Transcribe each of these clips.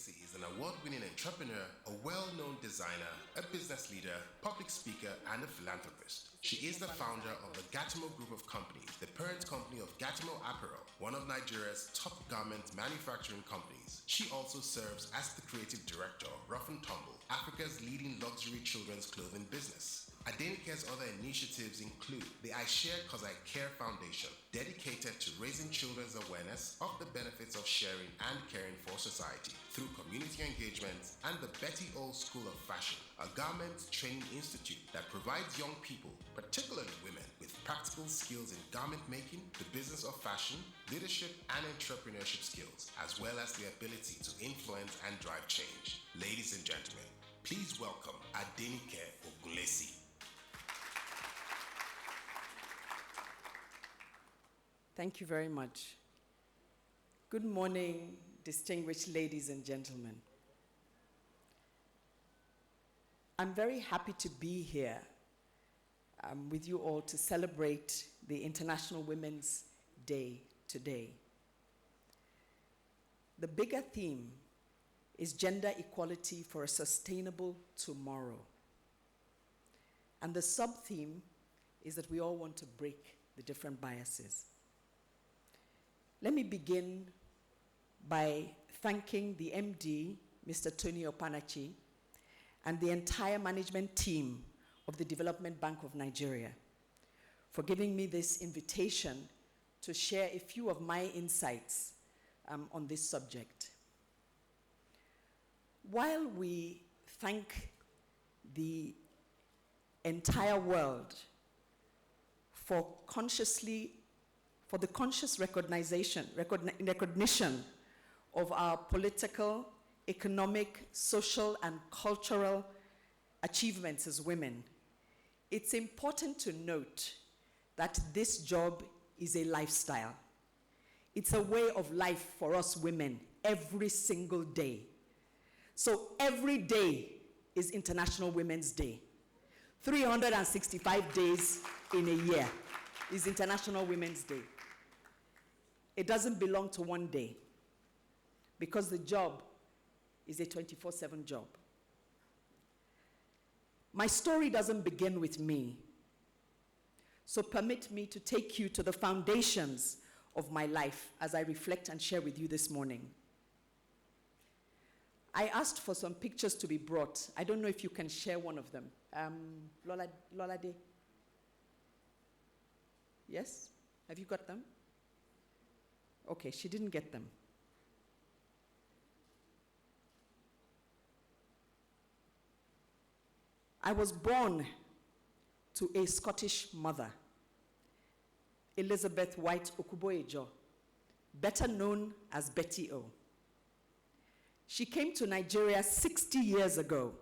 Ogunlesi is an award-winning entrepreneur, a well-known designer, a business leader, public speaker, and a philanthropist. She is the founder of the Gatimo Group of Companies, the parent company of Gatimo Apparel, one of Nigeria's top garment manufacturing companies. She also serves as the creative director of Rough and Tumble, Africa's leading luxury children's clothing business. Adenike's other initiatives include the I Share Cause I Care Foundation, dedicated to raising children's awareness of the benefits of sharing and caring for society through community engagement, and the Betty O School of Fashion, a garment training institute that provides young people, particularly women, with practical skills in garment making, the business of fashion, leadership and entrepreneurship skills, as well as the ability to influence and drive change. Ladies and gentlemen, please welcome Adenike Ogunlesi. Thank you very much. Good morning, distinguished ladies and gentlemen. I'm very happy to be here with you all to celebrate the International Women's Day today. The bigger theme is gender equality for a sustainable tomorrow. And the sub-theme is that we all want to break the different biases. Let me begin by thanking the MD, Mr. Tony Opanachi, and the entire management team of the Development Bank of Nigeria for giving me this invitation to share a few of my insights on this subject. While we thank the entire world for the conscious recognition of our political, economic, social, and cultural achievements as women, it's important to note that this job is a lifestyle. It's a way of life for us women every single day. So every day is International Women's Day. 365 days in a year is International Women's Day. It doesn't belong to one day because the job is a 24/7 job. My story doesn't begin with me, so permit me to take you to the foundations of my life as I reflect and share with you this morning. I asked for some pictures to be brought. I don't know if you can share one of them. Lola Day. Yes? Have you got them? Okay, she didn't get them. I was born to a Scottish mother, Elizabeth White Okuboejo, better known as Betty O. She came to Nigeria 60 years ago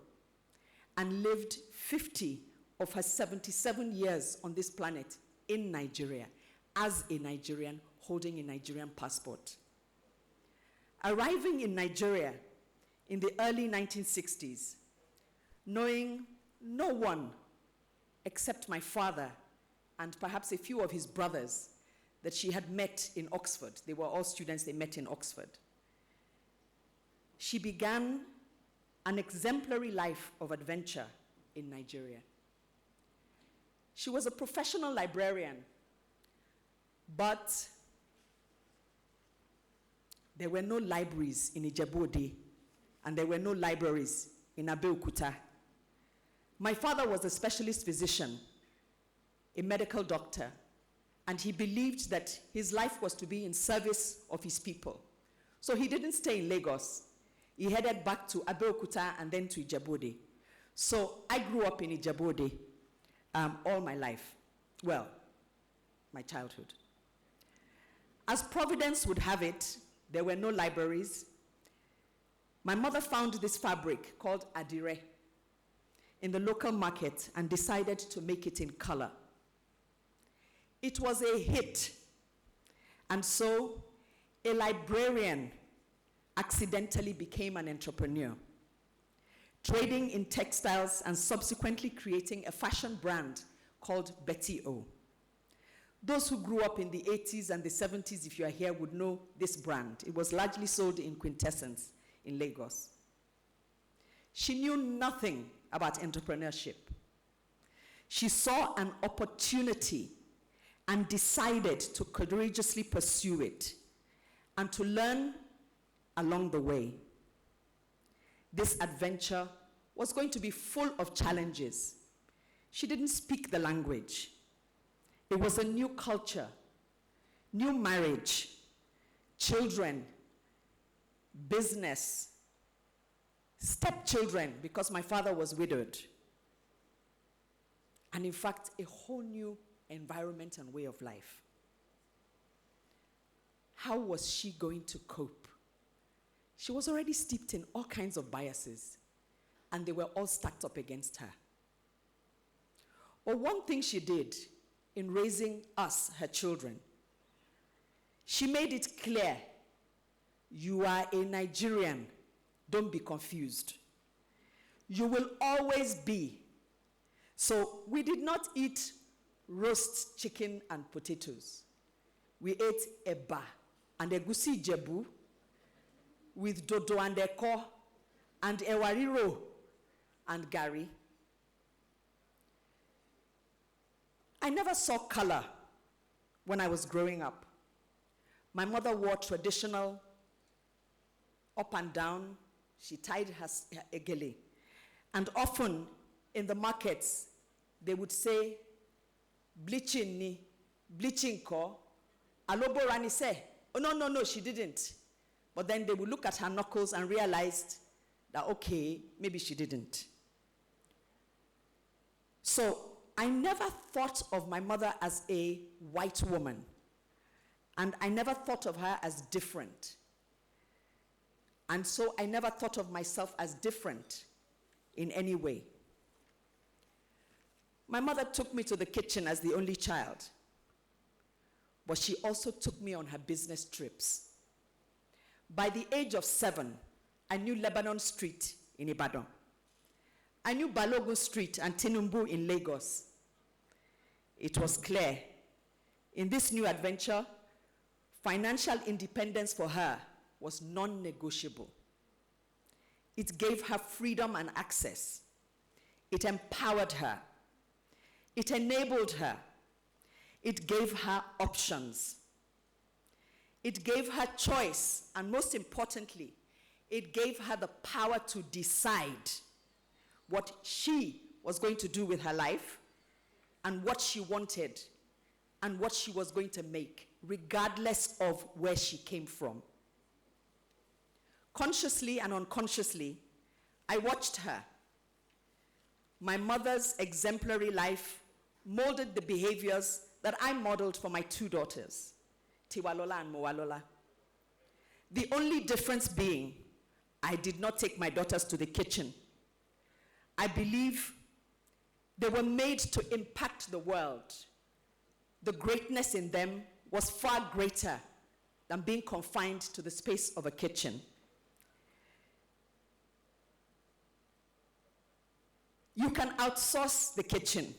and lived 50 of her 77 years on this planet in Nigeria as a Nigerian holding a Nigerian passport. Arriving in Nigeria in the early 1960s, knowing no one except my father and perhaps a few of his brothers that she had met in Oxford. They were all students they met in Oxford. She began an exemplary life of adventure in Nigeria. She was a professional librarian, but there were no libraries in Ijebu-Ode, and there were no libraries in Abeokuta. My father was a specialist physician, a medical doctor, and he believed that his life was to be in service of his people. So he didn't stay in Lagos. He headed back to Abeokuta and then to Ijebu-Ode. So I grew up in Ijebu-Ode all my life. Well, my childhood. As Providence would have it, there were no libraries. My mother found this fabric called Adire in the local market and decided to make it in color. It was a hit. And so a librarian accidentally became an entrepreneur, trading in textiles and subsequently creating a fashion brand called Betty O. Those who grew up in the 80s and the 70s, if you are here, would know this brand. It was largely sold in Quintessence in Lagos. She knew nothing about entrepreneurship. She saw an opportunity and decided to courageously pursue it and to learn along the way. This adventure was going to be full of challenges. She didn't speak the language. It was a new culture, new marriage, children, business, stepchildren, because my father was widowed. And in fact, a whole new environment and way of life. How was she going to cope? She was already steeped in all kinds of biases, and they were all stacked up against her. But one thing she did in raising us, her children, she made it clear, you are a Nigerian, don't be confused. You will always be. So we did not eat roast chicken and potatoes. We ate eba and egusi jebu with dodo and eko and ewariro and gari. I never saw color when I was growing up. My mother wore traditional up and down. She tied her egele. And often in the markets, they would say, bleaching ni, bleaching ko. Alobo Rani say, oh no, she didn't. But then they would look at her knuckles and realized that, okay, maybe she didn't. So I never thought of my mother as a white woman. And I never thought of her as different. And so I never thought of myself as different in any way. My mother took me to the kitchen as the only child, but she also took me on her business trips. By the age of 7, I knew Lebanon Street in Ibadan. I knew Balogun Street and Tinumbu in Lagos. It was clear, in this new adventure, financial independence for her was non-negotiable. It gave her freedom and access. It empowered her. It enabled her. It gave her options. It gave her choice, and most importantly, it gave her the power to decide what she was going to do with her life and what she wanted and what she was going to make, regardless of where she came from. Consciously and unconsciously, I watched her. My mother's exemplary life molded the behaviors that I modeled for my 2 daughters, Tiwalola and Moalola. The only difference being, I did not take my daughters to the kitchen. I believe they were made to impact the world. The greatness in them was far greater than being confined to the space of a kitchen. You can outsource the kitchen,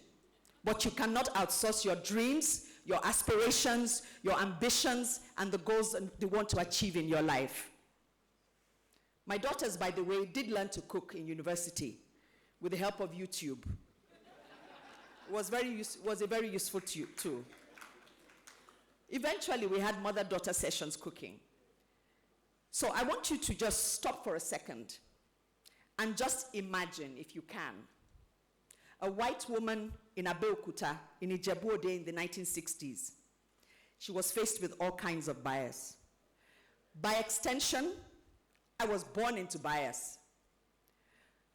but you cannot outsource your dreams, your aspirations, your ambitions, and the goals that you want to achieve in your life. My daughters, by the way, did learn to cook in university with the help of YouTube. It was a very useful tool. Eventually, we had mother-daughter sessions cooking. So I want you to just stop for a second and just imagine, if you can, a white woman in Abeokuta, in Ijebu-Ode in the 1960s. She was faced with all kinds of bias. By extension, I was born into bias.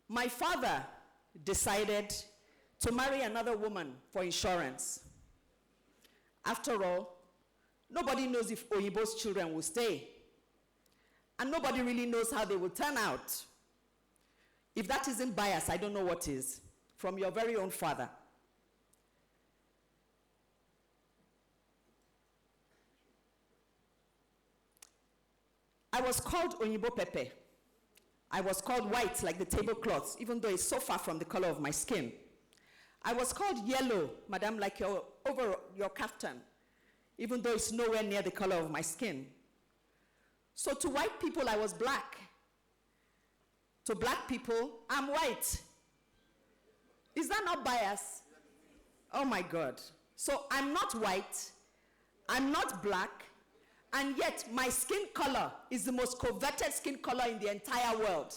My father decided to marry another woman for insurance. After all, nobody knows if Oyibo's children will stay. And nobody really knows how they will turn out. If that isn't bias, I don't know what is. From your very own father. I was called Oyibo Pepe. I was called white like the tablecloths, even though it's so far from the color of my skin. I was called yellow, madam, like over your kaftan, even though it's nowhere near the color of my skin. So to white people, I was black. To black people, I'm white. Is that not bias? Oh my God. So I'm not white, I'm not black, and yet my skin color is the most coveted skin color in the entire world,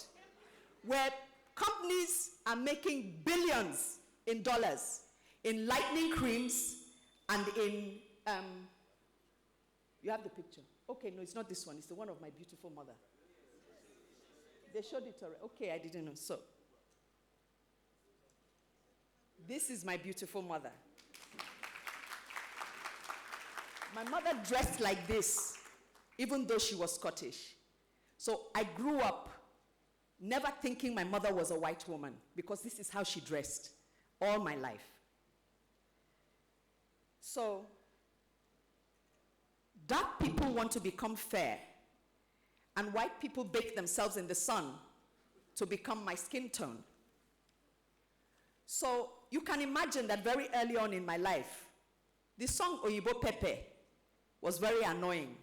where companies are making billions in dollars in lightening creams and in, you have the picture. Okay, no, it's not this one. It's the one of my beautiful mother. They showed it already. Okay, I didn't know. So, this is my beautiful mother. My mother dressed like this, even though she was Scottish. So I grew up never thinking my mother was a white woman, because this is how she dressed all my life. So, dark people want to become fair, and white people bake themselves in the sun to become my skin tone. So you can imagine that very early on in my life, the song Oyibo Pepe was very annoying.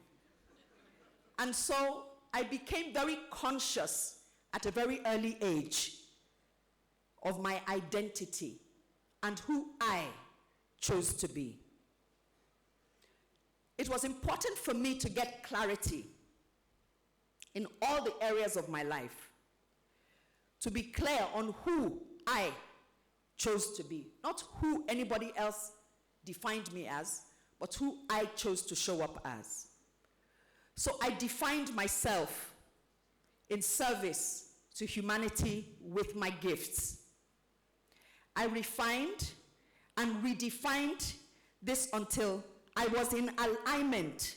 And so I became very conscious at a very early age of my identity and who I chose to be. It was important for me to get clarity in all the areas of my life, to be clear on who I chose to be, not who anybody else defined me as, but who I chose to show up as. So I defined myself in service to humanity with my gifts. I refined and redefined this until I was in alignment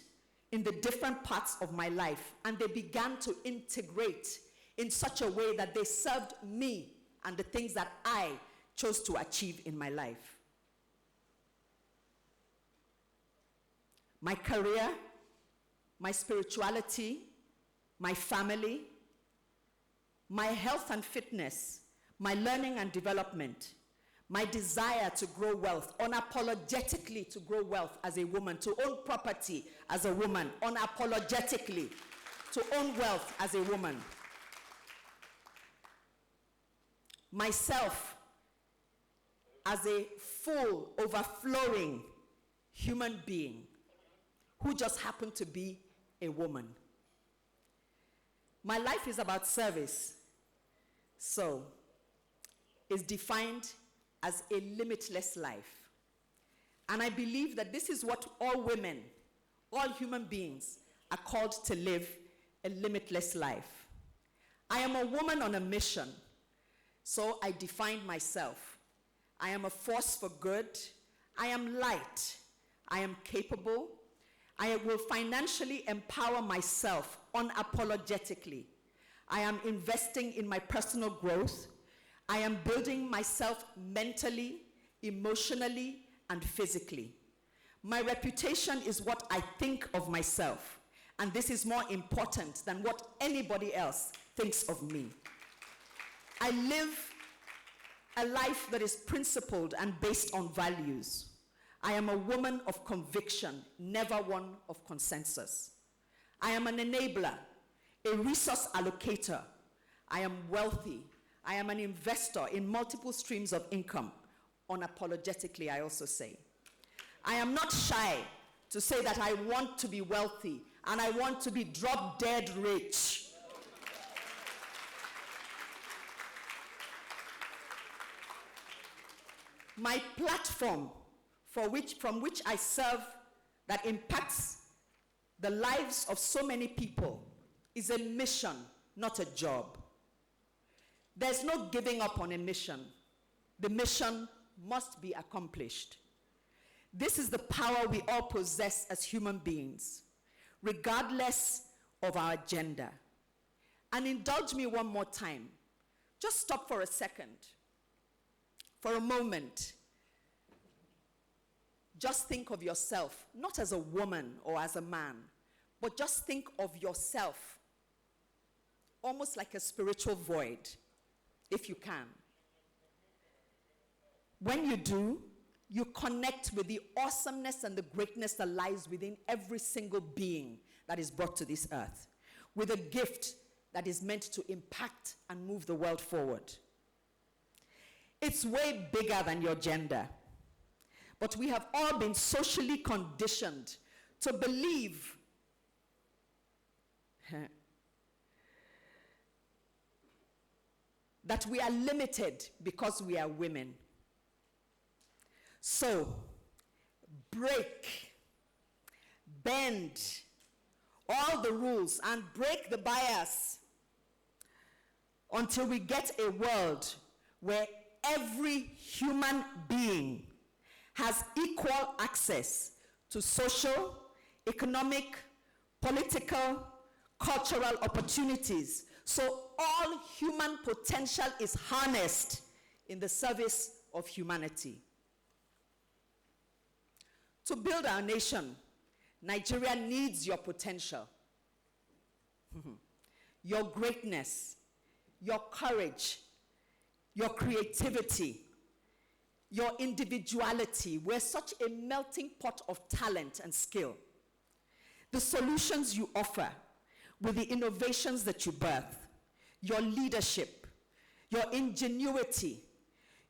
in the different parts of my life, and they began to integrate in such a way that they served me and the things that I chose to achieve in my life. My career, my spirituality, my family, my health and fitness, my learning and development, my desire to grow wealth, unapologetically to grow wealth as a woman, to own property as a woman, unapologetically to own wealth as a woman. Myself as a full, overflowing human being who just happened to be a woman. My life is about service, so it's defined as a limitless life. And I believe that this is what all women, all human beings are called to live, a limitless life. I am a woman on a mission, so I defined myself. I am a force for good. I am light. I am capable. I will financially empower myself unapologetically. I am investing in my personal growth. I am building myself mentally, emotionally, and physically. My reputation is what I think of myself, and this is more important than what anybody else thinks of me. I live a life that is principled and based on values. I am a woman of conviction, never one of consensus. I am an enabler, a resource allocator. I am wealthy. I am an investor in multiple streams of income. Unapologetically, I also say. I am not shy to say that I want to be wealthy and I want to be drop dead rich. My platform from which I serve that impacts the lives of so many people is a mission, not a job. There's no giving up on a mission. The mission must be accomplished. This is the power we all possess as human beings, regardless of our gender. And indulge me one more time. Just stop for a second, for a moment. Just think of yourself, not as a woman or as a man, but just think of yourself almost like a spiritual void, if you can. When you do, you connect with the awesomeness and the greatness that lies within every single being that is brought to this earth, with a gift that is meant to impact and move the world forward. It's way bigger than your gender. But we have all been socially conditioned to believe that we are limited because we are women. So, break, bend all the rules and break the bias until we get a world where every human being has equal access to social, economic, political, cultural opportunities. So all human potential is harnessed in the service of humanity. To build our nation, Nigeria needs your potential, your greatness, your courage, your creativity, your individuality. We're such a melting pot of talent and skill. The solutions you offer with the innovations that you birth, your leadership, your ingenuity,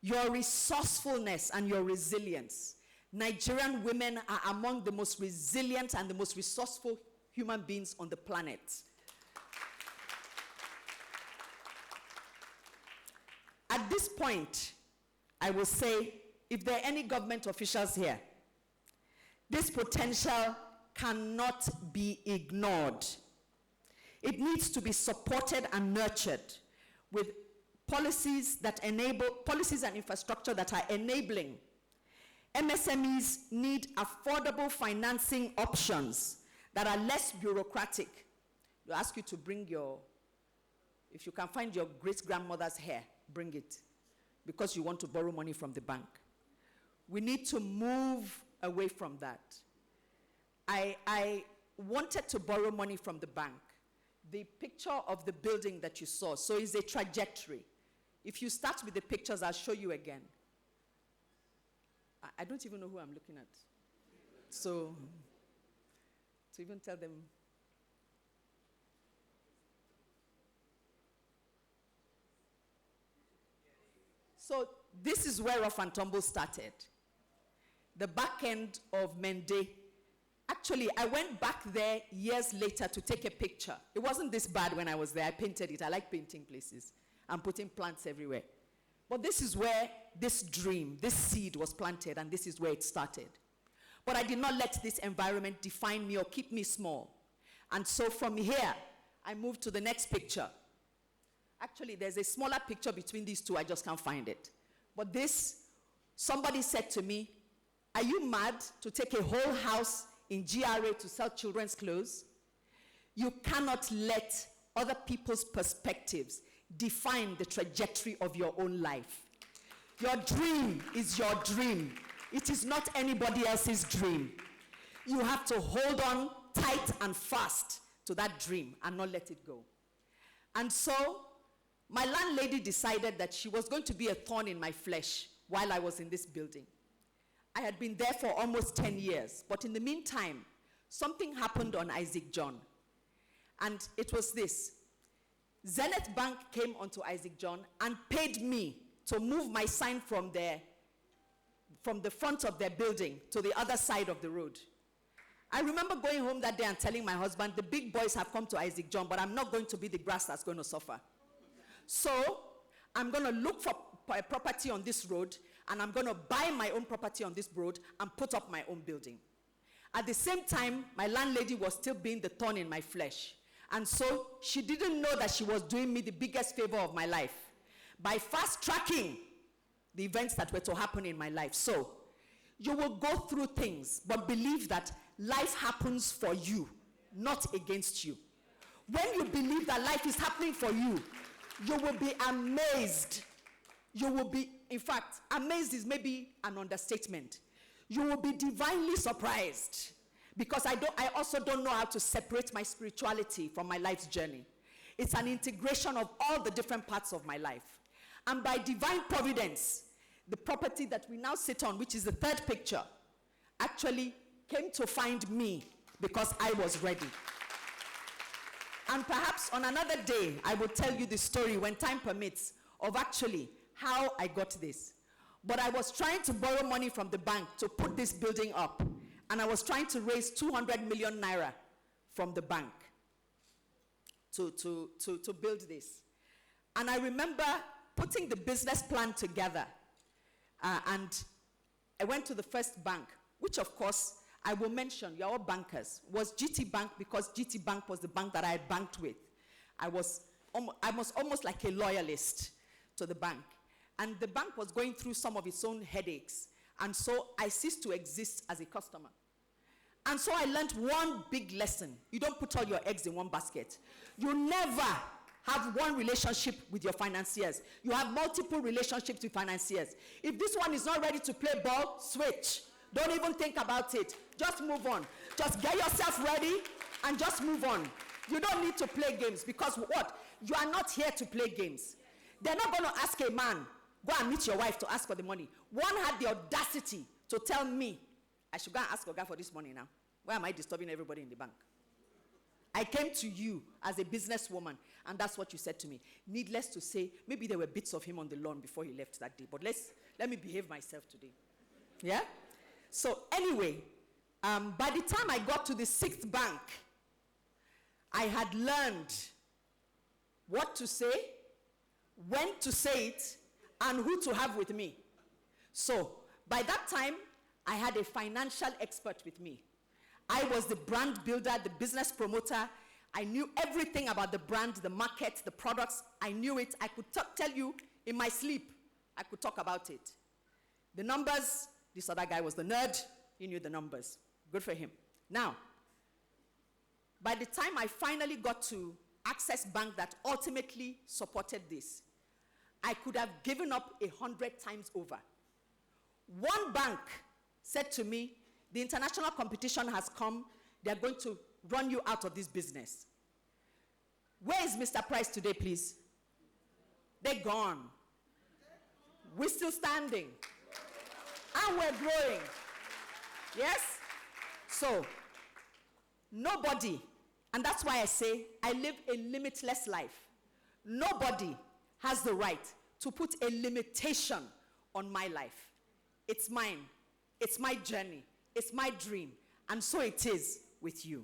your resourcefulness and your resilience. Nigerian women are among the most resilient and the most resourceful human beings on the planet. At this point, I will say, if there are any government officials here, this potential cannot be ignored. It needs to be supported and nurtured with policies and infrastructure that are enabling. MSMEs need affordable financing options that are less bureaucratic. They'll ask you to bring if you can find your great-grandmother's hair, bring it, because you want to borrow money from the bank. We need to move away from that. I wanted to borrow money from the bank. The picture of the building that you saw, so it's a trajectory. If you start with the pictures, I'll show you again. I don't even know who I'm looking at. So, to even tell them. So, this is where Rough and Tumble started. The back end of Mende. Actually, I went back there years later to take a picture. It wasn't this bad when I was there. I painted it. I like painting places and putting plants everywhere. But this is where this dream, this seed was planted, and this is where it started. But I did not let this environment define me or keep me small. And so from here, I moved to the next picture. Actually, there's a smaller picture between these two. I just can't find it. But this, somebody said to me, are you mad to take a whole house in GRA to sell children's clothes? You cannot let other people's perspectives define the trajectory of your own life. Your dream is your dream. It is not anybody else's dream. You have to hold on tight and fast to that dream and not let it go. And so, my landlady decided that she was going to be a thorn in my flesh while I was in this building. I had been there for almost 10 years, but in the meantime, something happened on Isaac John. And it was this. Zenith Bank came onto Isaac John and paid me to move my sign from the front of their building to the other side of the road. I remember going home that day and telling my husband, the big boys have come to Isaac John, but I'm not going to be the grass that's going to suffer. So I'm going to look for a property on this road, and I'm going to buy my own property on this road and put up my own building. At the same time, my landlady was still being the thorn in my flesh. And so she didn't know that she was doing me the biggest favor of my life by fast-tracking the events that were to happen in my life. So you will go through things, but believe that life happens for you, not against you. When you believe that life is happening for you, you will be amazed. You will be, in fact, amazed is maybe an understatement. You will be divinely surprised, because I also don't know how to separate my spirituality from my life's journey. It's an integration of all the different parts of my life. And by divine providence, the property that we now sit on, which is the third picture, actually came to find me because I was ready. And perhaps on another day, I will tell you the story when time permits of actually how I got this. But I was trying to borrow money from the bank to put this building up. And I was trying to raise 200 million naira from the bank to build this. And I remember putting the business plan together. And I went to the first bank, which of course, I will mention, you're all bankers, was GT Bank, because GT Bank was the bank that I had banked with. I was almost like a loyalist to the bank. And the bank was going through some of its own headaches. And so I ceased to exist as a customer. And so I learned one big lesson. You don't put all your eggs in one basket. You never have one relationship with your financiers. You have multiple relationships with financiers. If this one is not ready to play ball, switch. Don't even think about it. Just move on. Just get yourself ready and just move on. You don't need to play games, because what? You are not here to play games. They're not going to ask a man, go and meet your wife to ask for the money. One had the audacity to tell me, I should go and ask Oga for this money now. Why am I disturbing everybody in the bank? I came to you as a businesswoman, and that's what you said to me. Needless to say, maybe there were bits of him on the lawn before he left that day, but let me behave myself today. Yeah? So anyway, by the time I got to the 6th bank, I had learned what to say, when to say it, and who to have with me. So by that time, I had a financial expert with me. I was the brand builder, the business promoter. I knew everything about the brand, the market, the products. I knew it. I could tell you in my sleep. I could talk about it. The numbers, this other guy was the nerd. He knew the numbers. Good for him. Now, by the time I finally got to Access Bank that ultimately supported this, I could have given up 100 times over. One bank said to me, the international competition has come. They're going to run you out of this business. Where is Mr. Price today, please? They're gone. We're still standing. And we're growing. Yes? So, nobody, and that's why I say I live a limitless life. Nobody has the right to put a limitation on my life. It's mine. It's my journey. It's my dream. And so it is with you.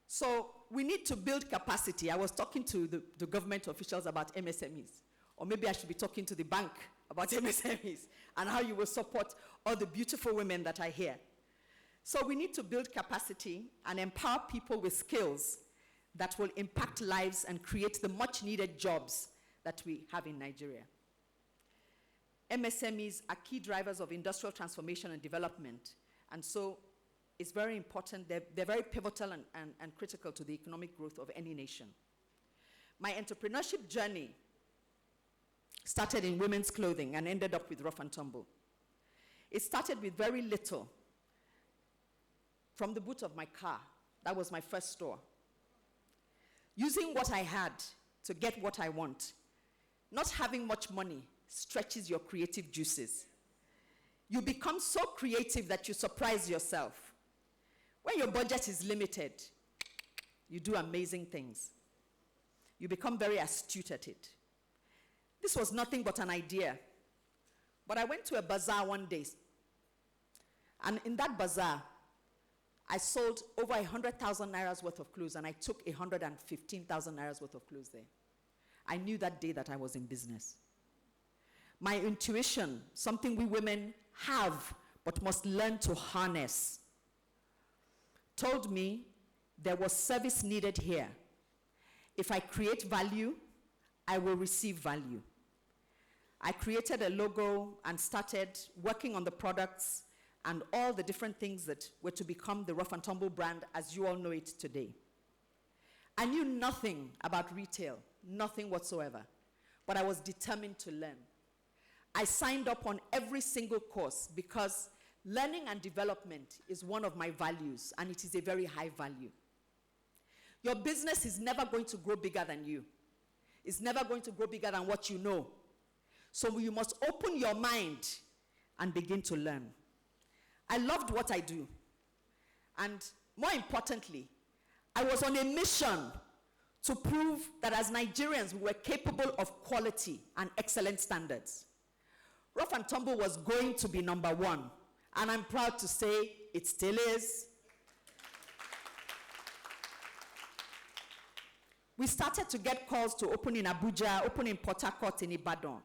So we need to build capacity. I was talking to the government officials about MSMEs. Or maybe I should be talking to the bank about MSMEs and how you will support all the beautiful women that are here. So we need to build capacity and empower people with skills that will impact lives and create the much needed jobs that we have in Nigeria. MSMEs are key drivers of industrial transformation and development. And so it's very important. They're very pivotal and critical to the economic growth of any nation. My entrepreneurship journey started in women's clothing and ended up with Rough and Tumble. It started with very little. From the boot of my car, that was my first store. Using what I had to get what I want. Not having much money stretches your creative juices. You become so creative that you surprise yourself. When your budget is limited, you do amazing things. You become very astute at it. This was nothing but an idea. But I went to a bazaar one day. And in that bazaar, I sold over 100,000 naira's worth of clothes, and I took 115,000 naira's worth of clothes there. I knew that day that I was in business. My intuition, something we women have but must learn to harness, told me there was service needed here. If I create value, I will receive value. I created a logo and started working on the products and all the different things that were to become the Rough and Tumble brand as you all know it today. I knew nothing about retail, nothing whatsoever, but I was determined to learn. I signed up on every single course because learning and development is one of my values, and it is a very high value. Your business is never going to grow bigger than you. It's never going to grow bigger than what you know. So you must open your mind and begin to learn. I loved what I do. And more importantly, I was on a mission to prove that as Nigerians, we were capable of quality and excellent standards. Rough and Tumble was going to be number one, and I'm proud to say it still is. We started to get calls to open in Abuja, open in Port Harcourt, in Ibadan,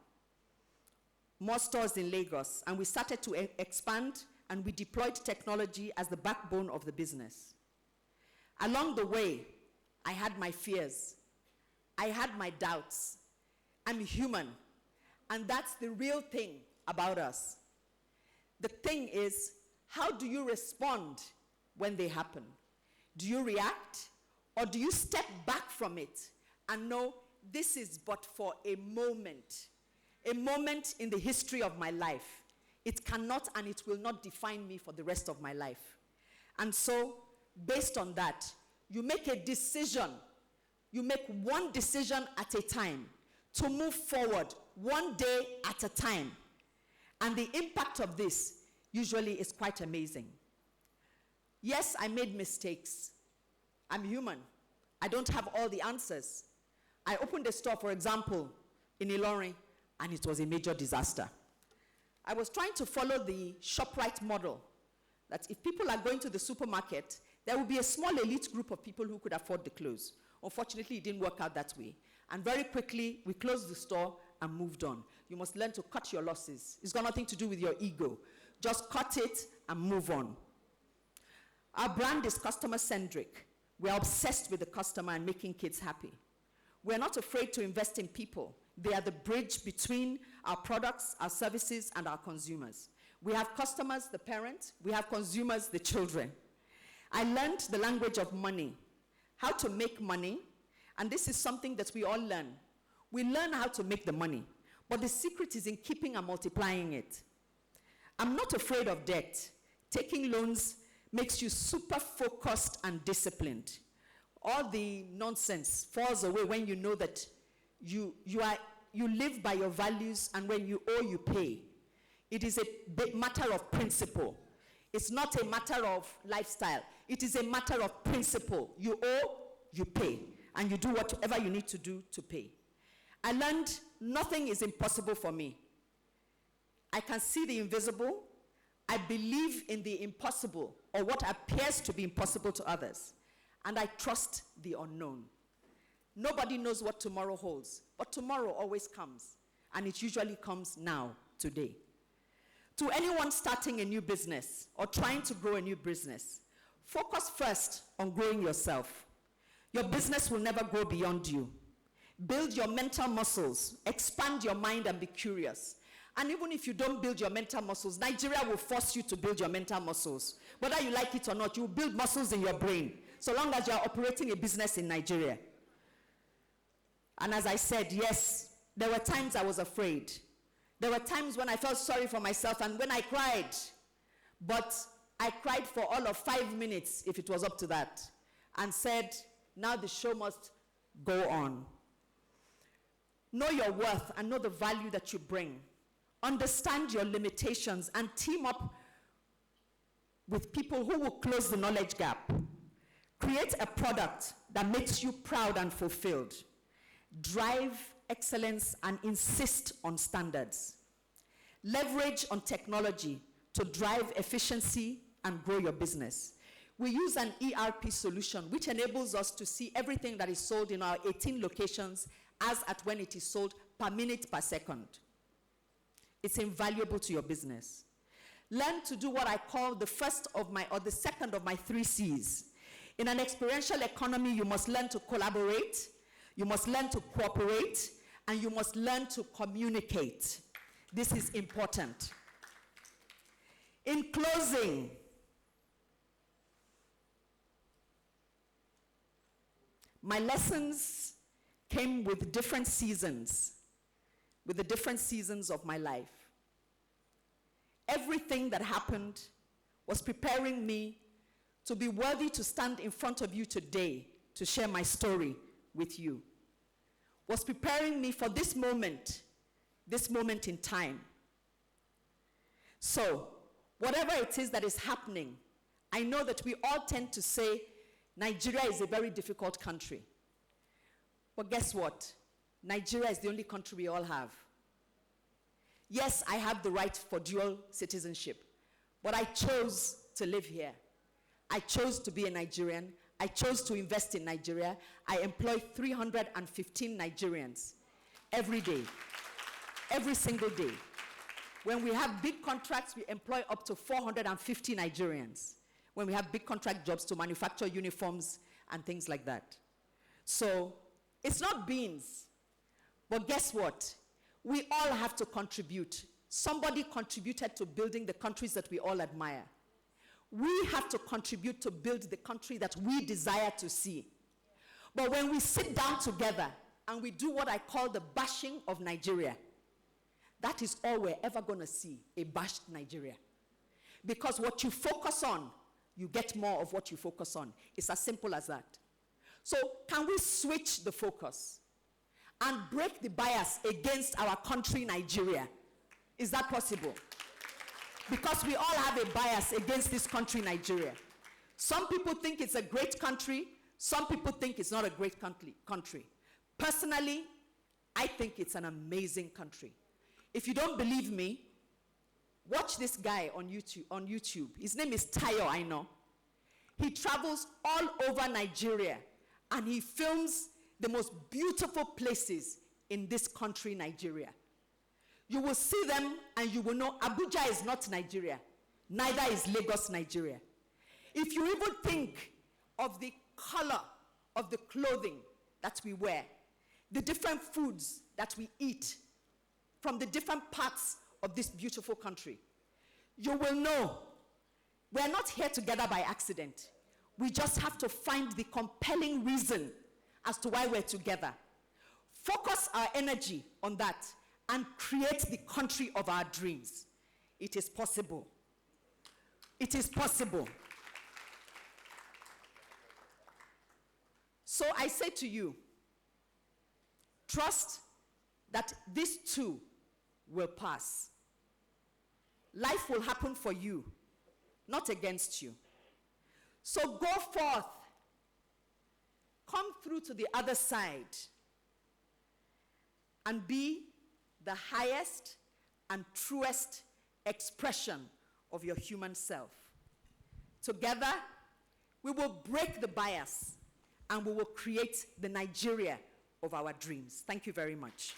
more stores in Lagos, and we started to expand, and we deployed technology as the backbone of the business. Along the way, I had my fears. I had my doubts. I'm human, and that's the real thing about us. The thing is, how do you respond when they happen? Do you react? Or do you step back from it and know this is but for a moment in the history of my life. It cannot and it will not define me for the rest of my life. And so, based on that, you make a decision. You make one decision at a time to move forward, one day at a time. And the impact of this usually is quite amazing. Yes, I made mistakes. I'm human. I don't have all the answers. I opened a store, for example, in Ilorin, and it was a major disaster. I was trying to follow the ShopRite model, that if people are going to the supermarket, there will be a small elite group of people who could afford the clothes. Unfortunately, it didn't work out that way. And very quickly, we closed the store and moved on. You must learn to cut your losses. It's got nothing to do with your ego. Just cut it and move on. Our brand is customer-centric. We're obsessed with the customer and making kids happy. We're not afraid to invest in people. They are the bridge between our products, our services, and our consumers. We have customers, the parents. We have consumers, the children. I learned the language of money, how to make money, and this is something that we all learn. We learn how to make the money, but the secret is in keeping and multiplying it. I'm not afraid of debt. Taking loans makes you super focused and disciplined. All the nonsense falls away when you know that you live by your values, and when you owe, you pay. It is a matter of principle. It's not a matter of lifestyle. It is a matter of principle. You owe, you pay, and you do whatever you need to do to pay. I learned nothing is impossible for me. I can see the invisible. I believe in the impossible, or what appears to be impossible to others. And I trust the unknown. Nobody knows what tomorrow holds, but tomorrow always comes. And it usually comes now, today. To anyone starting a new business or trying to grow a new business, focus first on growing yourself. Your business will never go beyond you. Build your mental muscles, expand your mind, and be curious. And even if you don't build your mental muscles, Nigeria will force you to build your mental muscles. Whether you like it or not, you will build muscles in your brain, so long as you are operating a business in Nigeria. And as I said, yes, there were times I was afraid. There were times when I felt sorry for myself and when I cried. But I cried for all of 5 minutes, if it was up to that, and said, now the show must go on. Know your worth and know the value that you bring. Understand your limitations and team up with people who will close the knowledge gap. Create a product that makes you proud and fulfilled. Drive excellence and insist on standards. Leverage on technology to drive efficiency and grow your business. We use an ERP solution which enables us to see everything that is sold in our 18 locations as at when it is sold per minute per second. It's invaluable to your business. Learn to do what I call the second of my 3 C's. In an experiential economy, you must learn to collaborate, you must learn to cooperate, and you must learn to communicate. This is important. In closing, my lessons came with different seasons, with the different seasons of my life. Everything that happened was preparing me to be worthy to stand in front of you today to share my story with you. Was preparing me for this moment in time. So, whatever it is that is happening, I know that we all tend to say Nigeria is a very difficult country. But guess what? Nigeria is the only country we all have. Yes, I have the right for dual citizenship, but I chose to live here. I chose to be a Nigerian. I chose to invest in Nigeria. I employ 315 Nigerians every day, every single day. When we have big contracts, we employ up to 450 Nigerians. When we have big contract jobs to manufacture uniforms and things like that. So it's not beans, but guess what? We all have to contribute. Somebody contributed to building the countries that we all admire. We have to contribute to build the country that we desire to see. But when we sit down together and we do what I call the bashing of Nigeria, that is all we're ever going to see, a bashed Nigeria. Because what you focus on, you get more of what you focus on. It's as simple as that. So can we switch the focus and break the bias against our country, Nigeria? Is that possible? Because we all have a bias against this country, Nigeria. Some people think it's a great country. Some people think it's not a great country. Personally, I think it's an amazing country. If you don't believe me, watch this guy on YouTube. His name is Tayo, I know. He travels all over Nigeria, and he films the most beautiful places in this country, Nigeria. You will see them, and you will know Abuja is not Nigeria. Neither is Lagos, Nigeria. If you even think of the color of the clothing that we wear, the different foods that we eat from the different parts of this beautiful country, you will know we're not here together by accident. We just have to find the compelling reason as to why we're together. Focus our energy on that and create the country of our dreams. It is possible. It is possible. So I say to you, trust that this too will pass. Life will happen for you, not against you. So go forth. Come through to the other side and be the highest and truest expression of your human self. Together, we will break the bias and we will create the Nigeria of our dreams. Thank you very much.